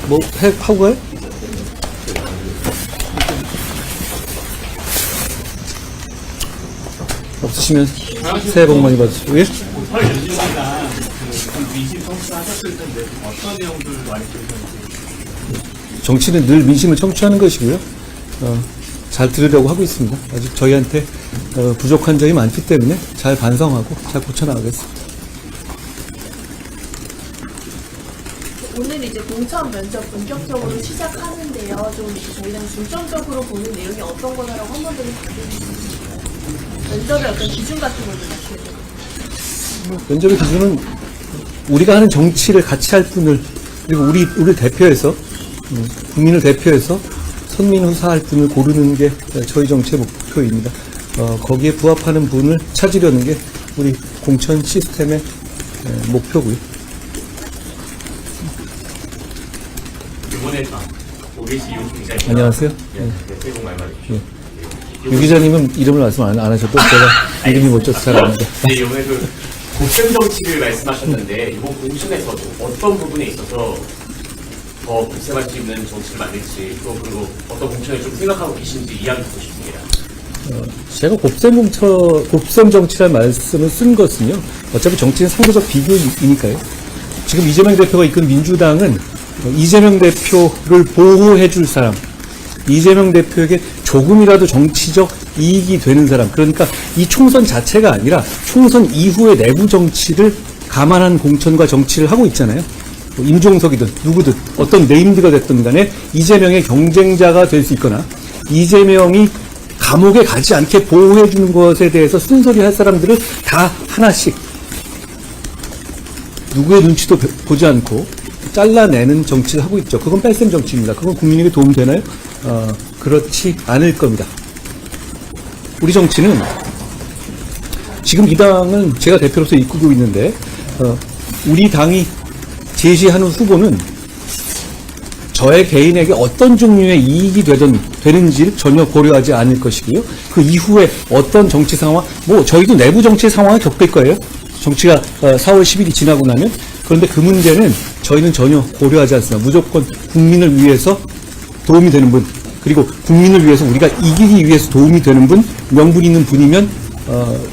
뭐 하고 가요? 없으시면 새해 복 많이 받으시고. 예? 정치는 늘 민심을 청취하는 것이고요. 잘 들으려고 하고 있습니다. 아직 저희한테 부족한 점이 많기 때문에 잘 반성하고 잘 고쳐나가겠습니다. 오늘 이제 공천 면접 본격적으로 시작하는데요. 좀 저희랑 중점적으로 보는 내용이 어떤 거냐라고 한 번 더 말씀해주시면 면접의 어떤 기준 같은 거를 말씀해주세요. 면접의 기준은 우리가 하는 정치를 같이 할 분을, 그리고 우리 대표해서, 국민을 대표해서 선민후사할 분을 고르는 게 저희 정치의 목표입니다. 거기에 부합하는 분을 찾으려는 게 우리 공천 시스템의 목표고요. 이번에 오비시 굉장히 안녕하세요. 새해 복 많이 받으십시오. 유 기자님은 이름을 말씀 안 하셔도 제가 이름이 못 져서 잘 압니다. 네, 이번에 곱셈 정치를 말씀하셨는데 이번 공천에서도 어떤 부분에 있어서 더 곱셈할 수 있는 정치를 만들지, 또 그리고 어떤 공천을 좀 생각하고 계신지 이야기 듣고 싶습니다. 제가 곱셈 정치라는 말씀을 쓴 것은요, 어차피 정치는 상대적 비교이니까요. 지금 이재명 대표가 이끈 민주당은 이재명 대표를 보호해줄 사람, 이재명 대표에게 조금이라도 정치적 이익이 되는 사람, 그러니까 이 총선 자체가 아니라 총선 이후의 내부 정치를 감안한 공천과 정치를 하고 있잖아요. 뭐 임종석이든 누구든 어떤 네임드가 됐든 간에 이재명의 경쟁자가 될 수 있거나 이재명이 감옥에 가지 않게 보호해주는 것에 대해서 쓴소리 할 사람들을 다 하나씩 누구의 눈치도 보지 않고 잘라내는 정치를 하고 있죠. 그건 뺄셈 정치입니다. 그건 국민에게 도움 되나요? 그렇지 않을 겁니다. 우리 정치는 지금 이 당은 제가 대표로서 이끌고 있는데 우리 당이 제시하는 후보는 저의 개인에게 어떤 종류의 이익이 되는지를 전혀 고려하지 않을 것이고요. 그 이후에 어떤 정치 상황, 뭐 저희도 내부 정치 상황을 겪을 거예요. 정치가 4월 10일이 지나고 나면. 그런데 그 문제는 저희는 전혀 고려하지 않습니다. 무조건 국민을 위해서 도움이 되는 분, 그리고 국민을 위해서 우리가 이기기 위해서 도움이 되는 분, 명분 있는 분이면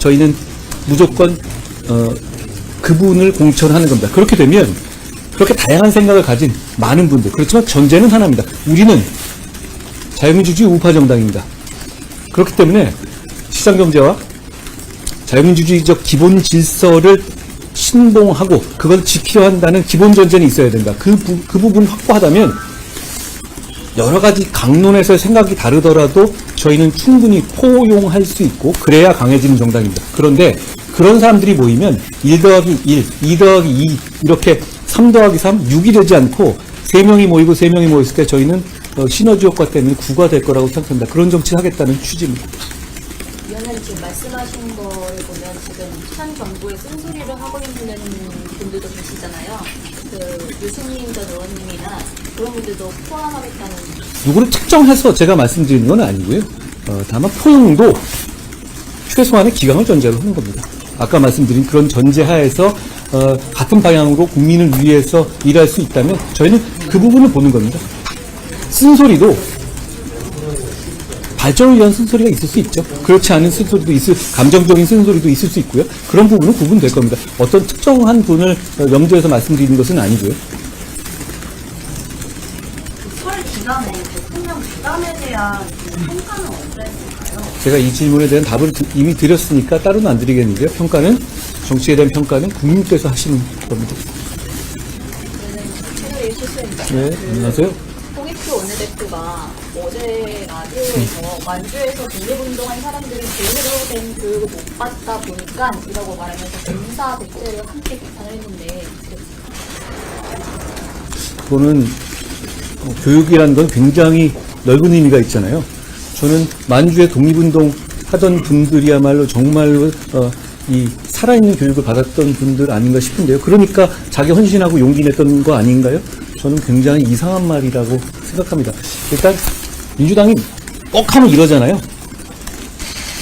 저희는 무조건 그분을 공천하는 겁니다. 그렇게 되면 그렇게 다양한 생각을 가진 많은 분들, 그렇지만 전제는 하나입니다. 우리는 자유민주주의 우파 정당입니다. 그렇기 때문에 시장경제와 자유민주주의적 기본 질서를 신봉하고 그걸 지켜야 한다는 기본 전제는 있어야 된다. 그 부분 확보하다면 여러 가지 강론에서 생각이 다르더라도 저희는 충분히 포용할 수 있고 그래야 강해지는 정당입니다. 그런데 그런 사람들이 모이면 1 더하기 1, 2 더하기 2 이렇게 3 더하기 3, 6이 되지 않고 3명이 모이고 3명이 모였을 때 저희는 시너지 효과 때문에 9가 될 거라고 생각합니다. 그런 정치를 하겠다는 취지입니다. 위원장님 지금 말씀하신 거를 보면 지금 현 정부의 쓴소리를 하고 있는 분들도 계시잖아요. 그 유승민 전 의원님이나 그런 분들도 포함하겠다는. 누구를 특정해서 제가 말씀드리는 건 아니고요. 다만 포용도 최소한의 기강을 전제로 하는 겁니다. 아까 말씀드린 그런 전제 하에서 같은 방향으로 국민을 위해서 일할 수 있다면 저희는 그 부분을 보는 겁니다. 쓴소리도 발전을 위한 쓴소리가 있을 수 있죠. 그렇지 않은 쓴소리도 감정적인 쓴소리도 있을 수 있고요. 그런 부분은 구분될 겁니다. 어떤 특정한 분을 염두에서 말씀드리는 것은 아니고요. 설 기간에 대통령 기간에 대한 평가는 언제 했을까요? 제가 이 질문에 대한 답을 이미 드렸으니까 따로는 안 드리겠는데요. 평가는, 정치에 대한 평가는 국민께서 하시는 겁니다. 채널의 실수입니다. 네, 안녕하세요. 홍익표 원내대표가 어제 라디오에서 완주에서 독립운동한 사람들은 제대로 된 교육을 못 받다 보니까 이라고 말하면서 검사 백제를 함께 비판을 했는데 그거는 교육이라는 건 굉장히 넓은 의미가 있잖아요. 저는 만주에 독립운동 하던 분들이야말로 정말로 이 살아있는 교육을 받았던 분들 아닌가 싶은데요. 그러니까 자기 헌신하고 용기 냈던 거 아닌가요? 저는 굉장히 이상한 말이라고 생각합니다. 일단 민주당이 꼭 하면 이러잖아요.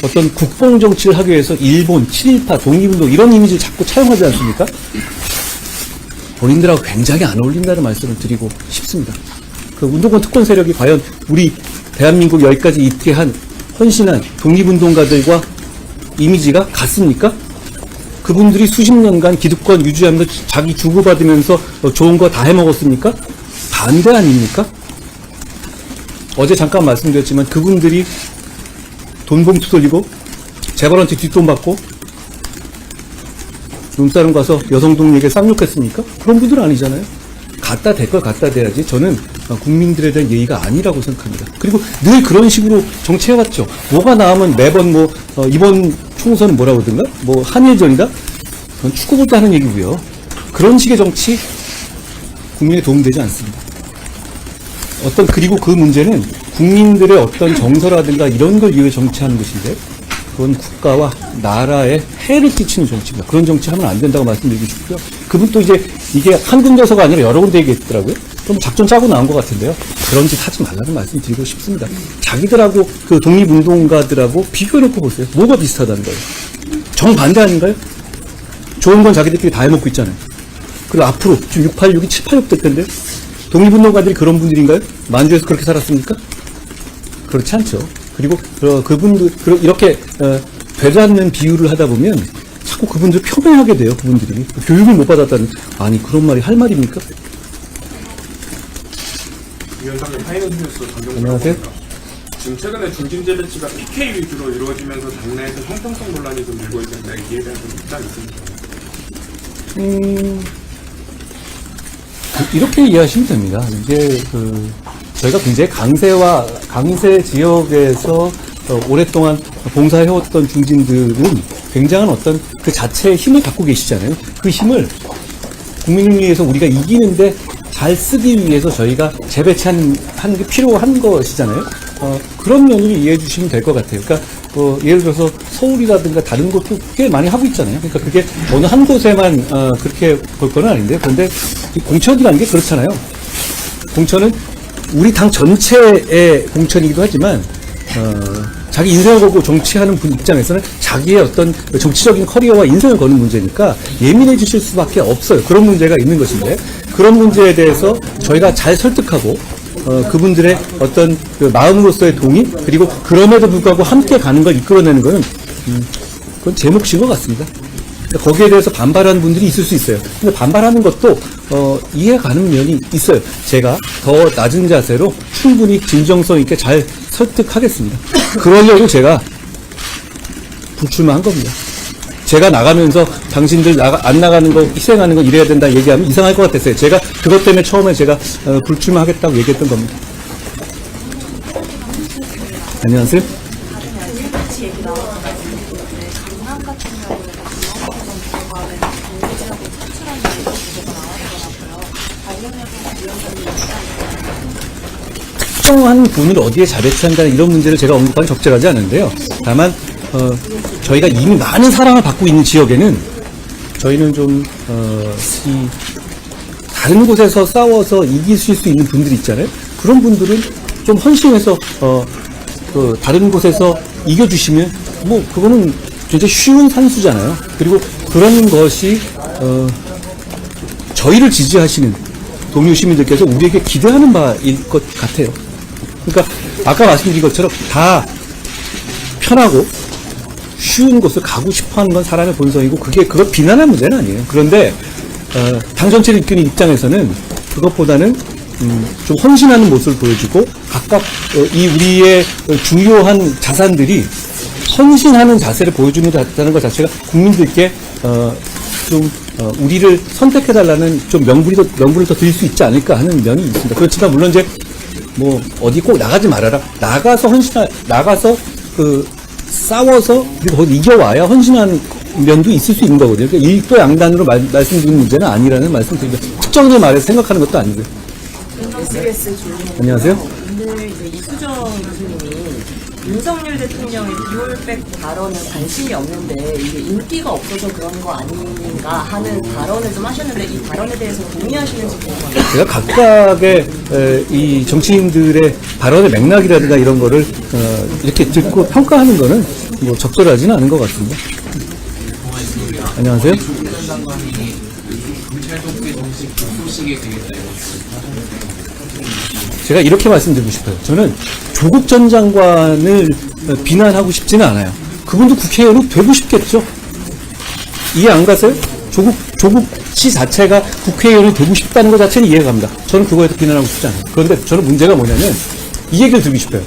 어떤 국뽕 정치를 하기 위해서 일본, 친일파, 독립운동 이런 이미지를 자꾸 차용하지 않습니까? 본인들하고 굉장히 안 어울린다는 말씀을 드리고 싶습니다. 그 운동권 특권 세력이 과연 우리 대한민국 여기까지 있게 한 헌신한 독립운동가들과 이미지가 같습니까? 그분들이 수십 년간 기득권 유지하면서 자기 주고받으면서 좋은 거 다 해먹었습니까? 반대 아닙니까? 어제 잠깐 말씀드렸지만 그분들이 돈 봉투 돌리고 재벌한테 뒷돈 받고 눈사람 가서 여성동에게 쌍욕했습니까? 그런 분들은 아니잖아요. 갖다 댈 걸 갖다 대야지. 저는 국민들에 대한 예의가 아니라고 생각합니다. 그리고 늘 그런 식으로 정치해왔죠. 뭐가 나오면 매번 이번 총선은 뭐라고 그러든가? 한일전이다? 그건 축구 볼 때 하는 얘기고요. 그런 식의 정치 국민에 도움되지 않습니다. 그리고 그 문제는 국민들의 어떤 정서라든가 이런 걸 위해 정치하는 것인데, 그건 국가와 나라에 해를 끼치는 정치입니다. 그런 정치하면 안 된다고 말씀드리고 싶고요. 그분 또 이게 한 군데서가 아니라 여러 군데 얘기했더라고요. 그럼 작전 짜고 나온 것 같은데요. 그런 짓 하지 말라는 말씀 드리고 싶습니다. 자기들하고 그 독립운동가들하고 비교해놓고 보세요. 뭐가 비슷하다는 거예요? 정반대 아닌가요? 좋은 건 자기들끼리 다 해먹고 있잖아요. 그리고 앞으로 지금 686이 786 될 텐데 독립운동가들이 그런 분들인가요? 만주에서 그렇게 살았습니까? 그렇지 않죠. 그리고 그분들 이렇게 되닫는 비유를 하다 보면 자꾸 그분들 표명하게 돼요. 그분들이 교육을 못 받았다는, 아니 그런 말이 할 말입니까? 위원장님, 하이는 뉴스 안녕하세요. 지금 최근에 중진제 배치가 PK 위주로 이루어지면서 당내에서 형평성 논란이 좀 일고 있는데 이에 대한 좀 입장이 있습니다. 이렇게 이해하시면 됩니다. 이제 저희가 굉장히 강세 지역에서 오랫동안 봉사해왔던 중진들은 굉장한 어떤 그 자체의 힘을 갖고 계시잖아요. 그 힘을 국민을 위해서 우리가 이기는데 잘 쓰기 위해서 저희가 재배치하는 게 필요한 것이잖아요. 그런 면으로 이해해 주시면 될 것 같아요. 그러니까 예를 들어서 서울이라든가 다른 곳도 꽤 많이 하고 있잖아요. 그러니까 그게 어느 한 곳에만 그렇게 볼 건 아닌데, 그런데 이 공천이라는 게 그렇잖아요. 공천은 우리 당 전체의 공천이기도 하지만 자기 인생을 걸고 정치하는 분 입장에서는 자기의 어떤 정치적인 커리어와 인생을 거는 문제니까 예민해지실 수밖에 없어요. 그런 문제가 있는 것인데, 그런 문제에 대해서 저희가 잘 설득하고 그분들의 어떤 그 마음으로서의 동의, 그리고 그럼에도 불구하고 함께 가는 걸 이끌어내는 것은 그건 제 몫인 것 같습니다. 거기에 대해서 반발하는 분들이 있을 수 있어요. 근데 반발하는 것도 이해가 가는 면이 있어요. 제가 더 낮은 자세로 충분히 진정성 있게 잘 설득하겠습니다. 그러려고 제가 불출마한 겁니다. 제가 나가면서 당신들 안 나가는 거, 희생하는 거 이래야 된다 얘기하면 이상할 것 같았어요. 제가 그것 때문에 처음에 제가 불출마하겠다고 얘기했던 겁니다. 안녕하세요. 같이 얘기 나왔는데 강남 같은 경우는 강남 정부지하고 탈출하는 얘기가 나왔더라고요. 관련해서 위원장님 특정한 분을 어디에 자배치한다는 이런 문제를 제가 언급한 적절하지 않은데요. 다만 저희가 이미 많은 사랑을 받고 있는 지역에는 저희는 좀 다른 곳에서 싸워서 이기실 수 있는 분들이 있잖아요. 그런 분들은 좀 헌신해서 다른 곳에서 이겨주시면 그거는 굉장히 쉬운 산수잖아요. 그리고 그런 것이 저희를 지지하시는 동료 시민들께서 우리에게 기대하는 바일 것 같아요. 그러니까 아까 말씀드린 것처럼 다 편하고 쉬운 곳을 가고 싶어하는 건 사람의 본성이고 그걸 비난할 문제는 아니에요. 그런데 당 전체를 이끄는 입장에서는 그것보다는 좀 헌신하는 모습을 보여주고 각각 우리의 중요한 자산들이 헌신하는 자세를 보여주는 것 자체가 국민들께 좀 우리를 선택해달라는 좀 명분을 더 드릴 수 있지 않을까 하는 면이 있습니다. 그렇지만 물론 이제 어디 꼭 나가지 말아라. 나가서 싸워서 그리고 거기 이겨와야 헌신하는 면도 있을 수 있는 거거든요. 그러니까 일도 양단으로 말씀드리는 문제는 아니라는 말씀드립니다. 특정인의 말에 생각하는 것도 아니고요. SBS 조용. 안녕하세요. 오늘 이제 이수정 교수님이 윤석열 대통령의 비올백 발언에 관심이 없는데 이게 인기가 없어서 그런 거 아닌가 하는 발언을 좀 하셨는데 이 발언에 대해서 동의하시는지 궁금합니다. 제가 각각의 이 정치인들의 발언의 맥락이라든가 이런 거를 이렇게 듣고 평가하는 거는 적절하지는 않은 것 같습니다. 안녕하세요. 장관이 경찰 독재 정치 제가 이렇게 말씀드리고 싶어요. 저는 조국 전 장관을 비난하고 싶지는 않아요. 그분도 국회의원이 되고 싶겠죠. 이해 안 가세요? 조국 씨 자체가 국회의원이 되고 싶다는 것 자체는 이해가 갑니다. 저는 그거에 대해서 비난하고 싶지 않아요. 그런데 저는 문제가 뭐냐면 이 얘기를 드리고 싶어요.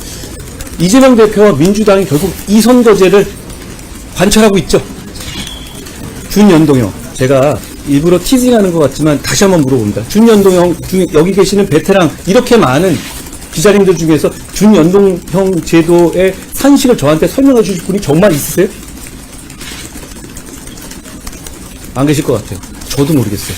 이재명 대표와 민주당이 결국 이 선거제를 관철하고 있죠. 준연동형. 제가 일부러 티징하는 것 같지만 다시 한번 물어봅니다. 준연동형, 여기 계시는 베테랑 이렇게 많은 기자님들 중에서 준연동형 제도의 산식을 저한테 설명해 주실 분이 정말 있으세요? 안 계실 것 같아요. 저도 모르겠어요.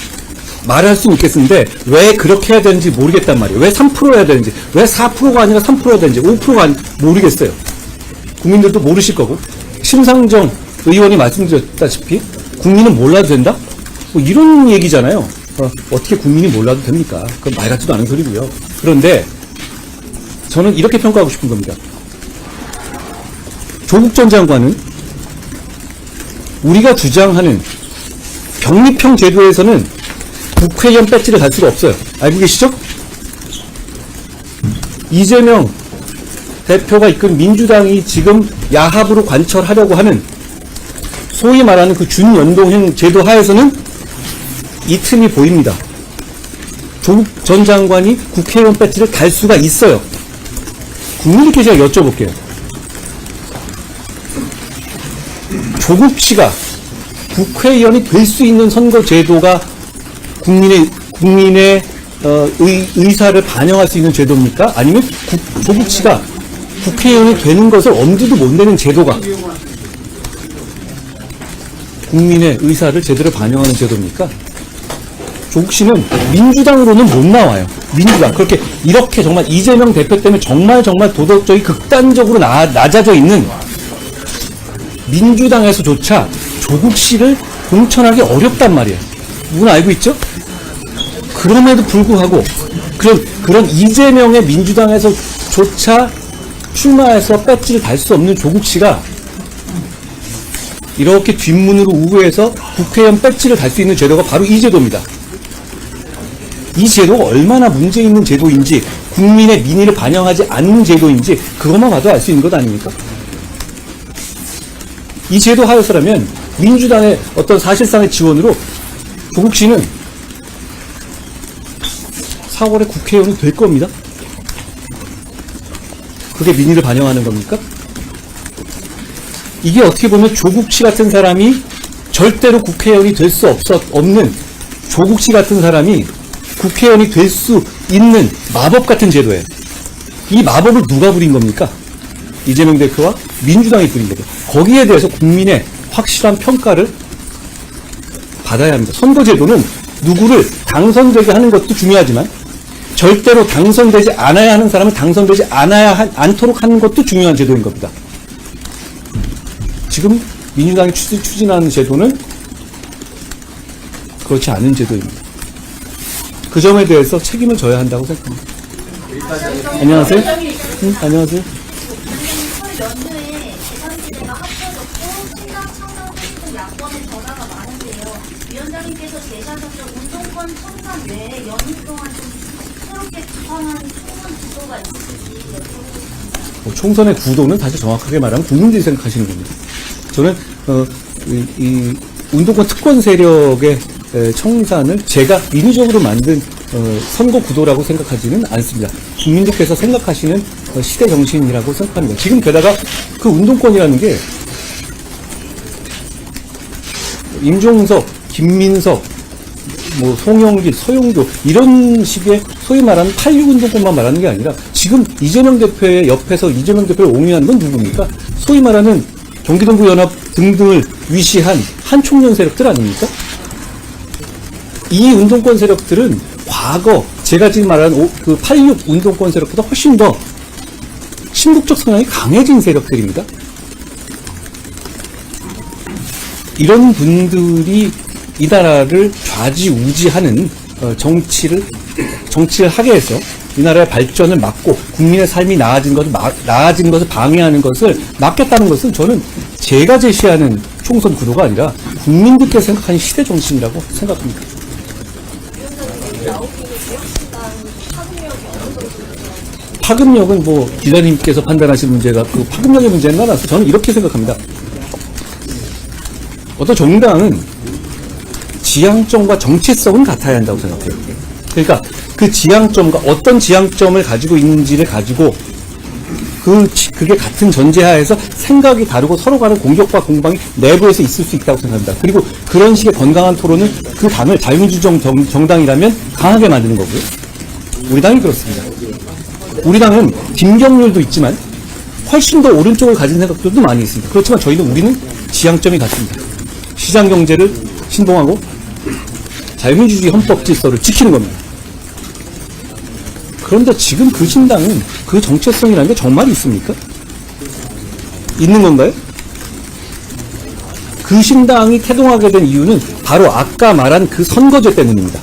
말할 수는 있겠는데 왜 그렇게 해야 되는지 모르겠단 말이에요. 왜 3% 해야 되는지, 왜 4%가 아니라 3% 해야 되는지, 5%가 아니 모르겠어요. 국민들도 모르실 거고. 심상정 의원이 말씀드렸다시피 국민은 몰라도 된다? 뭐 이런 얘기잖아요. 어떻게 국민이 몰라도 됩니까? 그건 말 같지도 않은 소리고요. 그런데 저는 이렇게 평가하고 싶은 겁니다. 조국 전 장관은 우리가 주장하는 병립형 제도에서는 국회의원 배지를 달 수가 없어요. 알고 계시죠? 이재명 대표가 이끈 민주당이 지금 야합으로 관철하려고 하는 소위 말하는 그 준연동형 제도 하에서는 이 틈이 보입니다. 조국 전 장관이 국회의원 배지를 달 수가 있어요. 국민들께 제가 여쭤볼게요. 조국 씨가 국회의원이 될 수 있는 선거 제도가 국민의 의사를 반영할 수 있는 제도입니까? 아니면 조국 씨가 국회의원이 되는 것을 엄두도 못 내는 제도가 국민의 의사를 제대로 반영하는 제도입니까? 조국 씨는 민주당으로는 못 나와요. 민주당. 그렇게 이렇게 정말 이재명 대표 때문에 정말 도덕적이 극단적으로 낮아져 있는 민주당에서조차 조국 씨를 공천하기 어렵단 말이에요. 누구나 알고 있죠? 그럼에도 불구하고 그런 이재명의 민주당에서조차 출마해서 배지를 달 수 없는 조국 씨가 이렇게 뒷문으로 우회해서 국회의원 배지를 달 수 있는 제도가 바로 이 제도입니다. 이 제도가 얼마나 문제 있는 제도인지, 국민의 민의를 반영하지 않는 제도인지 그것만 봐도 알 수 있는 것 아닙니까? 이 제도 하에서라면 민주당의 어떤 사실상의 지원으로 조국 씨는 4월에 국회의원이 될 겁니다. 그게 민의를 반영하는 겁니까? 이게 어떻게 보면 조국 씨 같은 사람이 절대로 국회의원이 될 수 없는 조국 씨 같은 사람이 국회의원이 될 수 있는 마법 같은 제도예요. 이 마법을 누가 부린 겁니까? 이재명 대표와 민주당이 부린 거죠. 거기에 대해서 국민의 확실한 평가를 받아야 합니다. 선거제도는 누구를 당선되게 하는 것도 중요하지만 절대로 당선되지 않아야 하는 사람은 당선되지 않도록 하는 것도 중요한 제도인 겁니다. 지금 민주당이 추진하는 제도는 그렇지 않은 제도입니다. 그 점에 대해서 책임을 져야 한다고 생각합니다. 안녕하세요. 안녕하세요. 연도에 재산지대가 합쳐졌고 신당 창당하시는 야권의 변화가 많은데요. 위원장님께서 제시하셨던 운동권 청산 외에 연휴 동안 좀 새롭게 구성한 총선 구도가 있으신지 여쭤보겠습니다. 총선의 구도는 다시 정확하게 말하면 국민들이 생각하시는 겁니다. 저는 이 운동권 특권 세력의 청산을 제가 인위적으로 만든 선거 구도라고 생각하지는 않습니다. 국민들께서 생각하시는 시대 정신이라고 생각합니다. 지금 게다가 그 운동권이라는 게 임종석, 김민석, 뭐 송영길, 서용교 이런 식의 소위 말하는 86 운동권만 말하는 게 아니라 지금 이재명 대표의 옆에서 이재명 대표를 옹호하는 건 누굽니까? 소위 말하는 경기동부 연합 등등을 위시한 한총련 세력들 아닙니까? 이 운동권 세력들은 과거 제가 지금 말하는 그 86 운동권 세력보다 훨씬 더 친국적 성향이 강해진 세력들입니다. 이런 분들이 이 나라를 좌지우지하는 정치를 하게 해서 이 나라의 발전을 막고 국민의 삶이 나아진 것을 방해하는 것을 막겠다는 것은 저는 제가 제시하는 총선 구도가 아니라 국민들께서 생각하는 시대 정신이라고 생각합니다. 파급력은 뭐 기자님께서 판단하신 문제가 그 파급력의 문제는 아니라서 저는 이렇게 생각합니다. 어떤 정당은 지향점과 정체성은 같아야 한다고 생각해요. 그러니까 그 지향점과 어떤 지향점을 가지고 있는지를 가지고 그게 같은 전제하에서 생각이 다르고 서로 간의 공격과 공방이 내부에서 있을 수 있다고 생각합니다. 그리고 그런 식의 건강한 토론은 그 당을 자유민주 정당이라면 강하게 만드는 거고요. 우리 당이 그렇습니다. 우리 당은 김경률도 있지만 훨씬 더 오른쪽을 가진 생각들도 많이 있습니다. 그렇지만 우리는 지향점이 같습니다. 시장 경제를 신봉하고 자유민주주의 헌법 질서를 지키는 겁니다. 그런데 지금 그 신당은 그 정체성이라는 게 정말 있습니까? 있는 건가요? 그 신당이 태동하게 된 이유는 바로 아까 말한 그 선거제 때문입니다.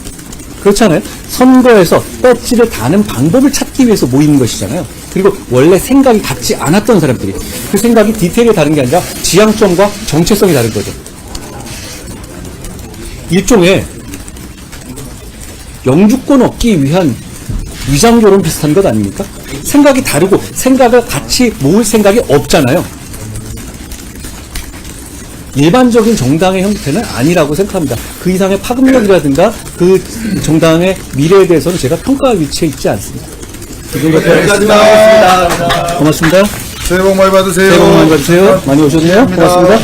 그렇잖아요? 선거에서 배지를 다는 방법을 찾기 위해서 모이는 것이잖아요. 그리고 원래 생각이 같지 않았던 사람들이 그 생각이 디테일이 다른 게 아니라 지향점과 정체성이 다른 거죠. 일종의 영주권 얻기 위한 위장결혼 비슷한 것 아닙니까? 생각이 다르고 생각을 같이 모을 생각이 없잖아요. 일반적인 정당의 형태는 아니라고 생각합니다. 그 이상의 파급력이라든가 그 정당의 미래에 대해서는 제가 평가할 위치에 있지 않습니다. 여기까지입니다. 고맙습니다. 새해 복 많이 받으세요. 새해 복 많이 받으세요. 많이 오셨네요. 고맙습니다.